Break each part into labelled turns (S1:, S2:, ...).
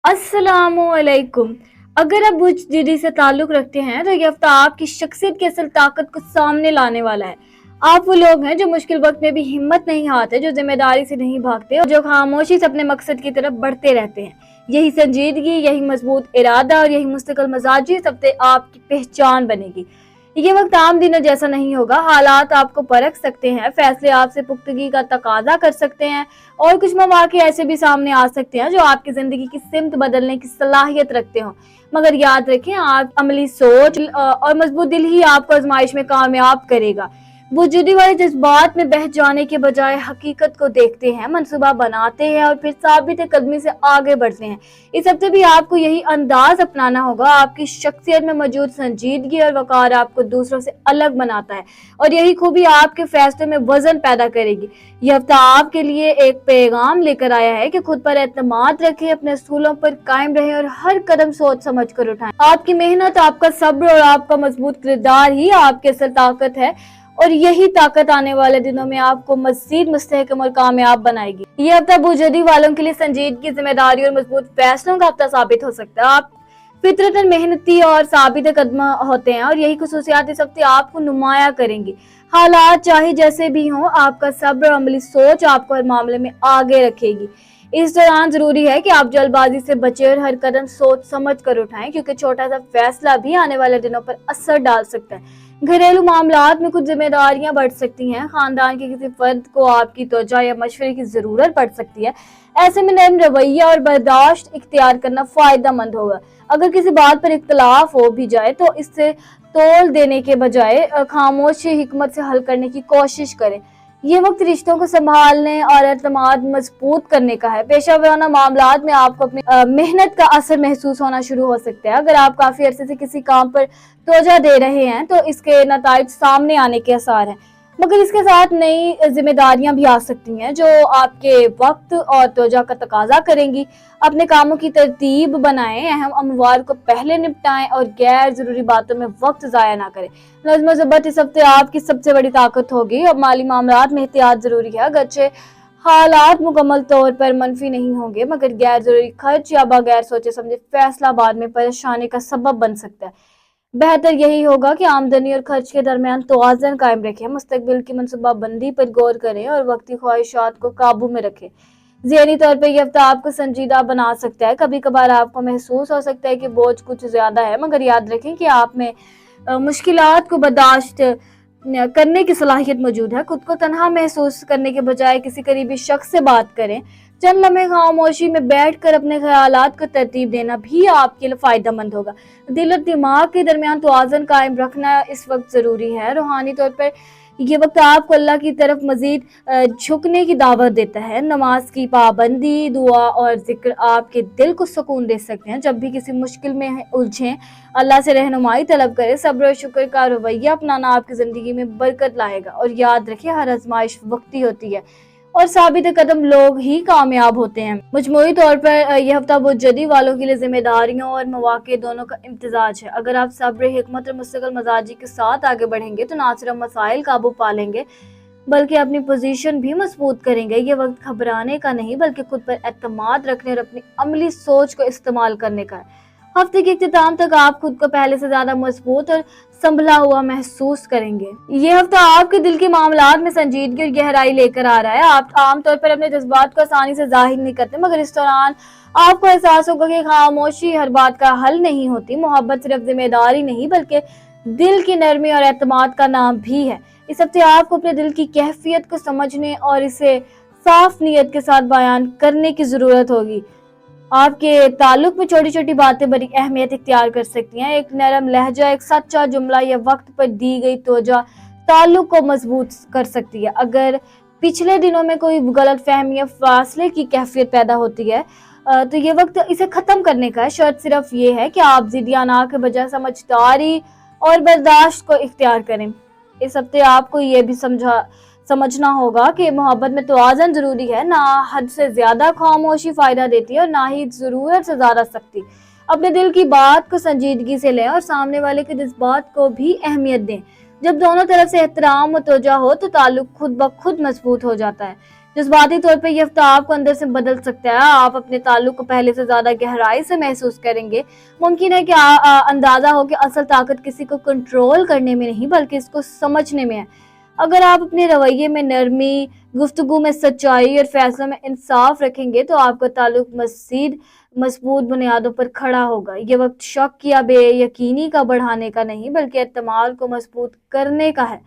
S1: अस्सलामुअलैकुम। अगर आप बुर्ज दीदी से ताल्लुक रखते हैं तो ये हफ्ता आपकी शख्सियत की असल ताकत को सामने लाने वाला है। आप वो लोग हैं जो मुश्किल वक्त में भी हिम्मत नहीं हारते, जो जिम्मेदारी से नहीं भागते और जो खामोशी से अपने मकसद की तरफ बढ़ते रहते हैं। यही संजीदगी, यही मजबूत इरादा और यही मुस्तकिल मजाजी सबसे आपकी पहचान बनेगी। ये वक्त आम दिनों जैसा नहीं होगा। हालात आपको परख सकते हैं, फैसले आपसे पुख्तगी का तकाजा कर सकते हैं और कुछ मौके ऐसे भी सामने आ सकते हैं जो आपकी जिंदगी की सिमत बदलने की सलाहियत रखते हो। मगर याद रखें, आप अमली सोच और मजबूत दिल ही आपको आजमाइश में कामयाब करेगा। वजूदी वाले जज्बात में बह जाने के बजाय हकीकत को देखते हैं, मंसूबा बनाते हैं और फिर साबित कदमी से आगे बढ़ते हैं। इस हफ्ते भी आपको यही अंदाज अपनाना होगा। आपकी शख्सियत में मौजूद संजीदगी और वकार आपको दूसरों से अलग बनाता है और यही खूबी आपके फैसले में वजन पैदा करेगी। यह हफ्ता आपके लिए एक पैगाम लेकर आया है कि खुद पर एतमाद रखें, अपने असूलों पर कायम रहें और हर कदम सोच समझ कर उठाएं। आपकी मेहनत, आपका सब्र और आपका मजबूत किरदार ही आपकी असल ताकत है और यही ताकत आने वाले दिनों में आपको मजीद मुस्तहकम और कामयाब बनाएगी। ये हफ्ता बुजुर्गी वालों के लिए संजीदगी, जिम्मेदारी और मजबूत फैसलों का हफ्ता साबित हो सकता है। आप फितरतन मेहनती और साबित कदम होते हैं और यही खुसूसियात इस हफ्ते आपको नुमाया करेंगी। हालात चाहे जैसे भी हों, आपका सब्र और अमली सोच आपको हर मामले में आगे रखेगी। इस दौरान जरूरी है कि आप जल्दबाजी से बचें और हर कदम सोच समझ कर उठाएं, क्योंकि छोटा सा फैसला भी आने वाले दिनों पर असर डाल सकता है। घरेलू मामलात में कुछ जिम्मेदारियां बढ़ सकती हैं। खानदान के किसी फर्द को आपकी तवज्जो या मशवरे की जरूरत पड़ सकती है। ऐसे में नरम रवैया और बर्दाश्त इख्तियार करना फायदा मंद होगा। अगर किसी बात पर इख्तलाफ हो भी जाए तो इससे तोल देने के बजाय खामोशी हिकमत से हल करने की कोशिश करें। ये वक्त रिश्तों को संभालने और एतमाद मजबूत करने का है। पेशा वराना मामलात में आपको अपनी मेहनत का असर महसूस होना शुरू हो सकता है। अगर आप काफी अरसे से किसी काम पर तवज्जो दे रहे हैं तो इसके नताइज सामने आने के आसार हैं, मगर इसके साथ नई जिम्मेदारियां भी आ सकती हैं जो आपके वक्त और तवज्जो का तकाजा करेंगी। अपने कामों की तरतीब बनाएं, अहम अमवार को पहले निपटाएं और गैर जरूरी बातों में वक्त जाया ना करें। नज़्म ज़ब्त इस हफ्ते आपकी सबसे बड़ी ताकत होगी। अब माली मामलात में एहतियात जरूरी है। अगरचे हालात मुकम्मल तौर पर मनफी नहीं होंगे, मगर गैर जरूरी खर्च या बगैर सोचे समझे फैसला बाद में परेशानी का सबब बन सकता है। बेहतर यही होगा कि आमदनी और खर्च के दरमियान तवाज़ुन कायम रखें, मुस्तकबिल की मनसूबाबंदी पर गौर करें और वक्ती ख्वाहिशात को काबू में रखें। ज़हनी तौर पर यह हफ्ता आपको संजीदा बना सकता है। कभी कभार आपको महसूस हो सकता है कि बोझ कुछ ज्यादा है, मगर याद रखें कि आप में मुश्किलात को बर्दाश्त करने की सलाहियत मौजूद है। खुद को तन्हा महसूस करने के बजाय किसी करीबी शख्स से बात करें। चंद लम्हे खामोशी में बैठकर अपने ख्यालात को तरतीब देना भी आपके लिए फायदेमंद होगा। दिल और दिमाग के दरमियान तवाज़ुन कायम रखना इस वक्त जरूरी है। रूहानी तौर पर ये वक्त आपको अल्लाह की तरफ मजीद झुकने की दावत देता है। नमाज की पाबंदी, दुआ और जिक्र आपके दिल को सुकून दे सकते हैं। जब भी किसी मुश्किल में उलझें, अल्लाह से रहनुमाई तलब करें। सब्र और शुक्र का रवैया अपनाना आपकी जिंदगी में बरकत लाएगा। और याद रखिए, हर आजमाइश वक्ती होती है और साबित कदम लोग ही कामयाब होते हैं। मजमूई तौर पर यह हफ्ता बुजुर्गी वालों के लिए जिम्मेदारियों और मौके दोनों का इम्तिजाज है। अगर आप सब्र, हिकमत और मुस्तकिल मजाजी के साथ आगे बढ़ेंगे तो ना सिर्फ मसाइल काबू पा लेंगे, बल्कि अपनी पोजीशन भी मजबूत करेंगे। ये वक्त घबराने का नहीं, बल्कि खुद पर एतमाद रखने और अपनी अमली सोच को इस्तेमाल करने का है। हफ्ते के इख्तिताम तक आप खुद को पहले से ज्यादा मजबूत और संभला हुआ महसूस करेंगे। ये हफ्ता आपके दिल के मामलात में संजीदगी और गहराई लेकर आ रहा है। आप आमतौर पर अपने जज्बात को आसानी से जाहिर नहीं करते, मगर इस दौरान आपको एहसास होगा कि खामोशी हर बात का हल नहीं होती। मोहब्बत सिर्फ जिम्मेदारी नहीं, बल्कि दिल की नरमी और एतमाद का नाम भी है। इस हफ्ते आपको अपने दिल की कैफियत को समझने और इसे साफ नीयत के साथ बयान करने की जरूरत होगी। आपके ताल्लुक में छोटी छोटी बातें बड़ी अहमियत इख्तियार कर सकती हैं। एक नरम लहजा, एक सच्चा जुमला या वक्त पर दी गई तवज्जो ताल्लुक को मजबूत कर सकती है। अगर पिछले दिनों में कोई गलत फहमी या फासले की कैफियत पैदा होती है तो ये वक्त इसे खत्म करने का है। शर्त सिर्फ ये है कि आप जिद्दियाना के बजाय समझदारी और बर्दाश्त को इख्तियार करें। इस हफ्ते आपको ये भी समझना होगा कि मोहब्बत में तवाज़ुन जरूरी है। ना हद से ज्यादा खामोशी फायदा देती है और ना ही जरूरत से ज्यादा सख्ती। अपने दिल की बात को संजीदगी से लें और सामने वाले के जज्बात को भी अहमियत दें। जब दोनों तरफ से एहतराम और तवज्जो हो तो ताल्लुक खुद ब खुद मजबूत हो जाता है। जज्बाती तौर पर ये हफ्ता आपको अंदर से बदल सकता है। आप अपने ताल्लुक को पहले से ज्यादा गहराई से महसूस करेंगे। मुमकिन है कि अंदाजा हो कि असल ताकत किसी को कंट्रोल करने में नहीं बल्कि इसको समझने में है। अगर आप अपने रवैये में नरमी, गुफ्तगू में सच्चाई और फैसलों में इंसाफ रखेंगे तो आपका ताल्लुक मज़ीद मजबूत बुनियादों पर खड़ा होगा। ये वक्त शक या बेयकीनी का बढ़ाने का नहीं बल्कि एतमाद को मजबूत करने का है।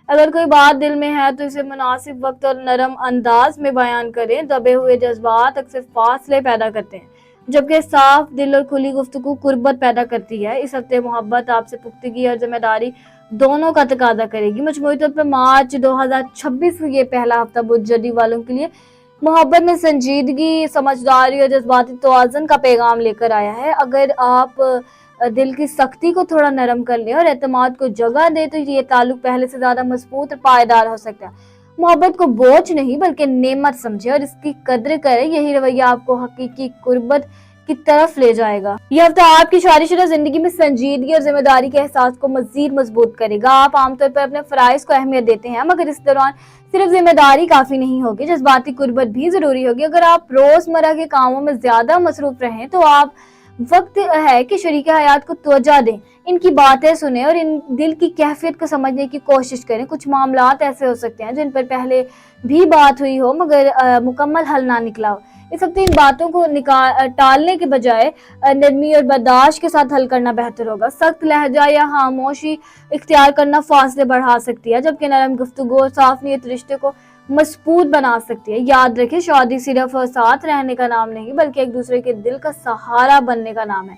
S1: अगर कोई बात दिल में है तो इसे मुनासिब वक्त और नरम अंदाज में बयान करें। दबे हुए जज्बात अक्सर फासले पैदा करते हैं, जबकि साफ दिल और खुली गुफ्तगू कुर्बत पैदा करती है। इस हफ्ते मोहब्बत आपसे पुख्तगी और जिम्मेदारी दोनों का तकाजा करेगी। मजमूई तौर पर मार्च 2026 ये पहला हफ्ता बुज्जडी वालों के लिए मोहब्बत में संजीदगी, समझदारी और जज्बाती तवाज़ुन का पैगाम लेकर आया है। अगर आप दिल की सख्ती को थोड़ा नरम कर ले और एतमाद को जगह दे तो ये ताल्लुक पहले से ज्यादा मजबूत और पायदार हो सकता है। मोहब्बत को बोझ नहीं बल्कि नेमत समझे और इसकी कद्र करे। यही रवैया आपको हकीकी कुर्बत की तरफ ले जाएगा। यह हफ्ता आपकी शादीशुदा जिंदगी में संजीदगी और जिम्मेदारी के एहसास को मजीद मजबूत करेगा। आप आमतौर पर अपने फराइज को अहमियत देते हैं, मगर इस दौरान सिर्फ जिम्मेदारी काफी नहीं होगी, जज्बाती कुर्बत भी जरूरी होगी। अगर आप रोजमर्रा के कामों में ज्यादा मसरूफ रहें तो आप वक्त है कि शरीक हयात को तवज्जो दें, इनकी बातें सुने और इन दिल की कैफियत को समझने की कोशिश करें। कुछ मामलात ऐसे हो सकते हैं जिन पर पहले भी बात हुई हो मगर मुकम्मल हल ना निकला हो। इस हफ्ते इन बातों को टालने के बजाय नरमी और बर्दाश्त के साथ हल करना बेहतर होगा। सख्त लहजा या खामोशी इख्तियार करना फासले बढ़ा सकती है, जबकि नरम गुफ्तगू और साफ नीयत रिश्ते को मजबूत बना सकती है। याद रखें, शादी सिर्फ साथ रहने का नाम नहीं बल्कि एक दूसरे के दिल का सहारा बनने का नाम है।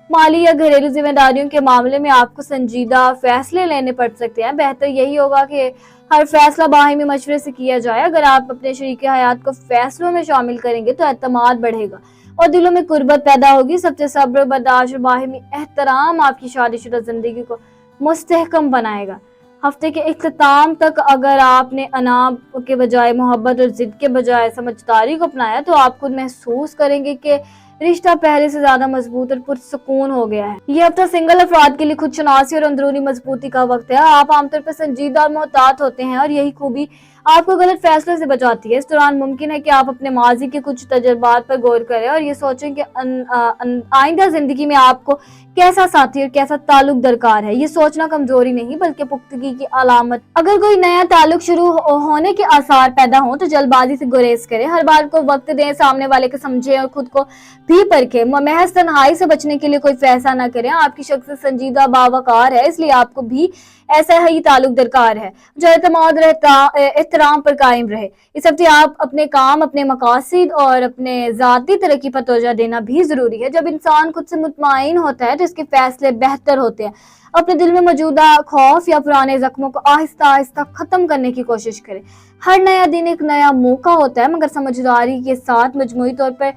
S1: माली या घरेलू जिम्मेदारियों के मामले में आपको संजीदा फैसले लेने पड़ सकते हैं। बेहतर यही होगा कि हर फैसला बाहिमी मशवरे से किया जाए। अगर आप अपने शरीक हयात को फैसलों में शामिल करेंगे तो एतमाद बढ़ेगा और दिलों में कुर्बत पैदा होगी। सबसे सब्र, बर्दाश्त और बाहिमी एहतराम आपकी शादीशुदा जिंदगी को मुस्तहकम बनाएगा। हफ्ते के इख्तिताम तक अगर आपने अनाब के बजाय मोहब्बत और जिद के बजाय समझदारी को अपनाया तो आप खुद महसूस करेंगे कि रिश्ता पहले से ज्यादा मजबूत और पुरसुकून हो गया है। ये हफ्ता सिंगल अफराद के लिए खुद शनासी और अंदरूनी मजबूती का वक्त है। आप आमतौर पर संजीदा और मोहतात होते हैं और यही खूबी आपको गलत फैसलों से बचाती है। इस दौरान मुमकिन है कि आप अपने माजी के कुछ तजुर्बात पर गौर करें और ये सोचें कि आइंदा जिंदगी में आपको कैसा साथी और कैसा ताल्लुक दरकार है। ये सोचना कमजोरी नहीं बल्कि पुख्तगी की अलामत। अगर कोई नया ताल्लुक शुरू होने के आसार पैदा हो तो जल्दबाजी से गुरेज करें। हर बार को वक्त दें, सामने वाले को समझें और खुद को भी परखें। महज तन्हाई से बचने के लिए कोई फैसला न करें। आपकी शख्सियत संजीदा बावकार है, इसलिए आपको भी ऐसा ही ताल्लुक दरकार है जो एतमाद एहतराम पर कायम रहे। इस हफ्ते आप अपने काम, अपने मकासद और अपने जाती तरक्की पर तवज्जो देना भी जरूरी है। जब इंसान खुद से मुतमईन होता है तो इसके फैसले बेहतर होते हैं। अपने दिल में मौजूदा खौफ या पुराने जख्मों को आहिस्ता आहिस्ता खत्म करने की कोशिश करें। हर नया दिन एक नया मौका होता है, मगर समझदारी के साथ। मजमूई तौर पर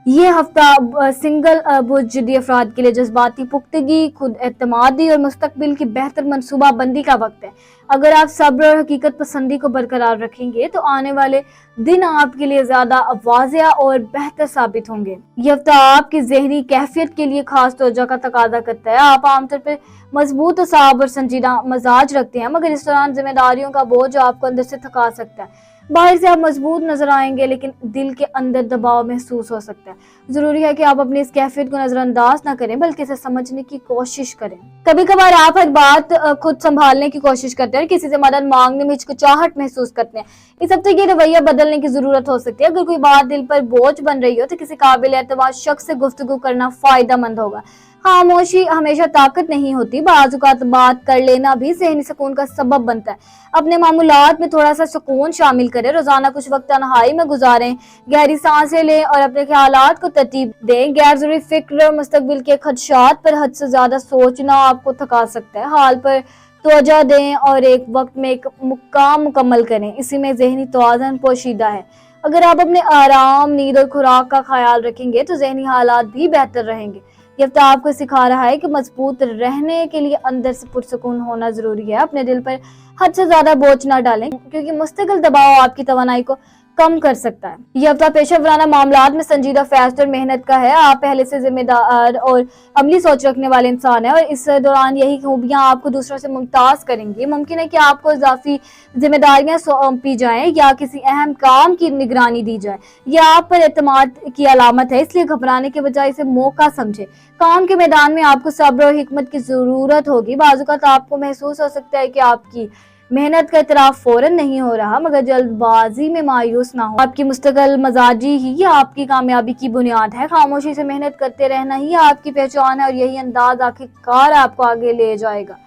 S1: ये हफ्ता सिंगल बुज्जडी अफराद के लिए जज्बाती पुख्तगी, खुद एतमादी और मुस्तकबिल की बेहतर मनसूबा बंदी का वक्त है। अगर आप सब्र और हकीकत पसंदी को बरकरार रखेंगे तो आने वाले दिन आपके लिए ज्यादा वाज़िया और बेहतर साबित होंगे। ये हफ्ता आपकी ज़हनी कैफियत के लिए खास तवज्जो का तकाजा करता है। आप आमतौर पर मजबूत, साब और संजीदा मिजाज रखते हैं, मगर इस दौरान जिम्मेदारियों का बोझ आपको अंदर से थका सकता है। बाहर से आप मजबूत नजर आएंगे लेकिन दिल के अंदर दबाव महसूस हो सकता है। जरूरी है कि आप अपनी इस कैफियत को नजरअंदाज ना करें बल्कि इसे समझने की कोशिश करें। कभी कभार आप हर बात खुद संभालने की कोशिश करते हैं और किसी से मदद मांगने में हिचकिचाहट महसूस करते हैं। इस हफ्ते ये रवैया बदलने की जरूरत हो सकती है। अगर कोई बात दिल पर बोझ बन रही हो तो किसी काबिल एतमाद शख्स से गुफ्तगू करना फायदेमंद होगा। खामोशी हमेशा ताकत नहीं होती, बाज़ औक़ात बात कर लेना भी ज़हनी सुकून का सबब बनता है। अपने मामूलात में थोड़ा सा सुकून शामिल करें। रोजाना कुछ वक्त तन्हाई में गुजारें, गहरी सांसें लें और अपने ख्यालात को तरतीब दें। गैर जरूरी फिक्र और मुस्तकबिल के खदशात पर हद से ज्यादा सोचना आपको थका सकता है। हाल पर तवज्जो दें और एक वक्त में एक काम मुकम्मल करें, इसी में ज़हनी तवाज़ुन पोशीदा है। अगर आप अपने आराम, नींद और खुराक का ख्याल रखेंगे तो ज़हनी हालात भी बेहतर रहेंगे। ये हफ्ता आपको सिखा रहा है कि मजबूत रहने के लिए अंदर से पुरसुकून होना जरूरी है। अपने दिल पर हद से ज्यादा बोझ ना डालें, क्योंकि मुस्तकिल दबाव आपकी तवानाई को कम कर सकता है। ये हफ्ता पेशा वराना मामलात में संजीदा फैसले और मेहनत का है। आप पहले से जिम्मेदार और अमली सोच रखने वाले इंसान हैं और इस दौरान यही खूबियां आपको दूसरों से मुमताज करेंगी। मुमकिन है कि आपको इजाफी जिम्मेदारियां सौंपी जाएं या किसी अहम काम की निगरानी दी जाए। यह आप पर एतमाद की अलामत है, इसलिए घबराने के बजाय इसे मौका समझे। काम के मैदान में आपको सब्र और हिकमत की जरूरत होगी। बाज़ आपको महसूस हो सकता है कि आपकी मेहनत का इतराफ फौरन नहीं हो रहा, मगर जल्दबाजी में मायूस ना हो। आपकी मुस्तकिल मजाजी ही आपकी कामयाबी की बुनियाद है। खामोशी से मेहनत करते रहना ही आपकी पहचान है और यही अंदाज आखिरकार आपको आगे ले जाएगा।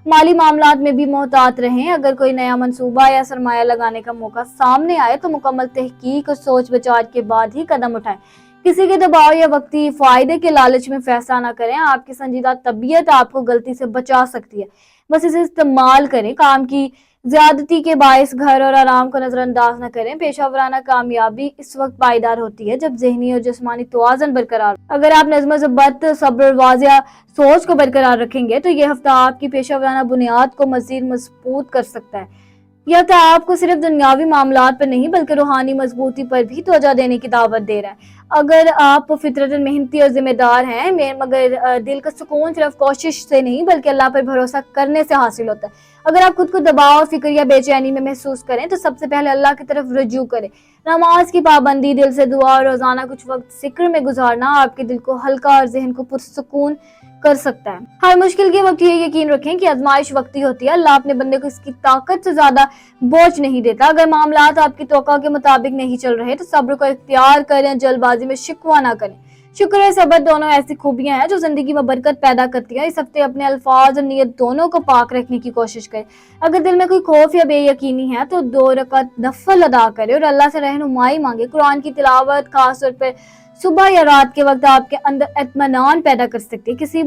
S1: माली मामलात में भी मोहतात रहें। अगर कोई नया मंसूबा या सरमाया लगाने का मौका सामने आए तो मुकम्मल तहकीक और सोच विचार के बाद ही कदम उठाएं। किसी के दबाव या वक्ती फायदे के लालच में फैसला ना करें। आपकी संजीदा तबीयत आपको गलती से बचा सकती है, बस इसे इस्तेमाल करें। काम की ज्यादती के बायस घर और आराम को नजरअंदाज न करें। पेशा वराना कामयाबी इस वक्त पायदार होती है जब ज़हनी और जिस्मानी तवाज़ुन बरकरार। अगर आप नज़्म ज़ब्त, सब्र, वाज़िया सोच को बरकरार रखेंगे तो ये हफ्ता आपकी पेशा वराना बुनियाद को मज़ीद मजबूत कर सकता है। यह तो आपको सिर्फ दुनियावी मामलात पर नहीं बल्कि रूहानी मजबूती पर भी तवज्जो देने की दावत दे रहा है। अगर आप फितरतन मेहनती और जिम्मेदार हैं, मगर दिल का सुकून सिर्फ कोशिश से नहीं बल्कि अल्लाह पर भरोसा करने से हासिल होता है। अगर आप खुद को दबाव, फिक्र या बेचैनी में महसूस करें तो सबसे पहले अल्लाह की तरफ रुजू करें। नमाज की पाबंदी, दिल से दुआ और रोजाना कुछ वक्त जिक्र में गुजारना आपके दिल को हल्का और जहन को पुरसुकून कर सकता है। हर मुश्किल के वक्त ये यकीन रखें कि आजमाइश वक्ती होती है। अल्लाह अपने बंदे को इसकी ताकत से ज्यादा बोझ नहीं देता। अगर मामलात आपकी तौक़ा के मुताबिक नहीं चल रहे तो सब्र को इख्तियार करें, जल्दबाजी में शिकवा ना करें। शुक्र और सब्र दोनों ऐसी खूबियां हैं जो जिंदगी में बरकत पैदा करती है। इस हफ्ते अपने अल्फाज और नीयत दोनों को पाक रखने की कोशिश करें। अगर दिल में कोई खौफ या बेयकीनी है तो 2 रकात नफल अदा करें और अल्लाह से रहनुमाई मांगे। कुरान की तिलावत खास तौर पर सुबह या रात के वक्त आपके अंदर इत्मीनान पैदा कर सकती है। किसी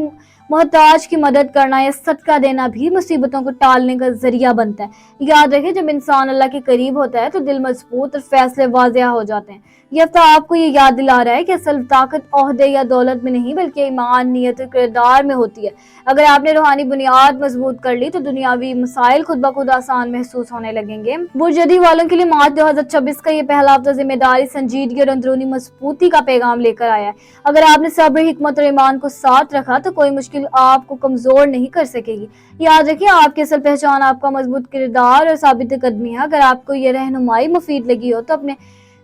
S1: मोहताज की मदद करना या सदका देना भी मुसीबतों को टालने का जरिया बनता है। याद रखें, जब इंसान अल्लाह के करीब होता है तो दिल मजबूत और फैसले वाज़िया हो जाते हैं। ये हफ्ता आपको ये याद दिला रहा है कि असल ताकत ओहदे या दौलत में नहीं बल्कि ईमान, नियत और किरदार में होती है। अगर आपने रूहानी बुनियाद मजबूत कर ली तो दुनियावी मसाइल खुद ब खुद आसान महसूस होने लगेंगे। बुर्जदी वालों के लिए मार्च 2026 का ये पहला हफ्ता जिम्मेदारी, संजीदगी और अंदरूनी मजबूती का पैगाम लेकर आया है। अगर आपने सब्र, हिकमत और ईमान को साथ रखा तो कोई मुश्किल आपको कमजोर नहीं कर सकेगी। याद रखिए, आपकी असल पहचान आपका मजबूत किरदार और साबित कदमी है। अगर आपको ये रहनुमाई मुफीद लगी हो तो अपने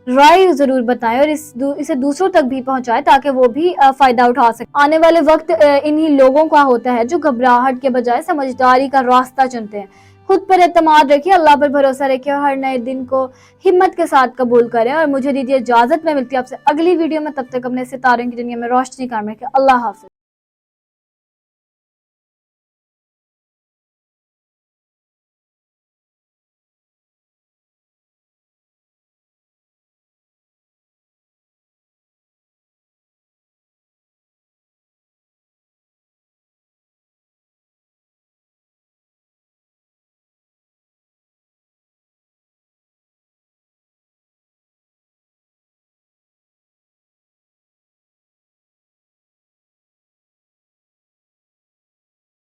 S1: राय जरूर बताएं और इसे दूसरों तक भी पहुंचाएं ताकि वो भी फायदा उठा सके। आने वाले वक्त इन्हीं लोगों का होता है जो घबराहट के बजाय समझदारी का रास्ता चुनते हैं। खुद पर एतमाद रखिए, अल्लाह पर भरोसा रखिए और हर नए दिन को हिम्मत के साथ कबूल करें। और मुझे दीजिए इजाजत, में मिलती है आपसे अगली वीडियो में। तब तक अपने सितारों की दुनिया में रोशनी कायम रखें। अल्लाह हाफिज।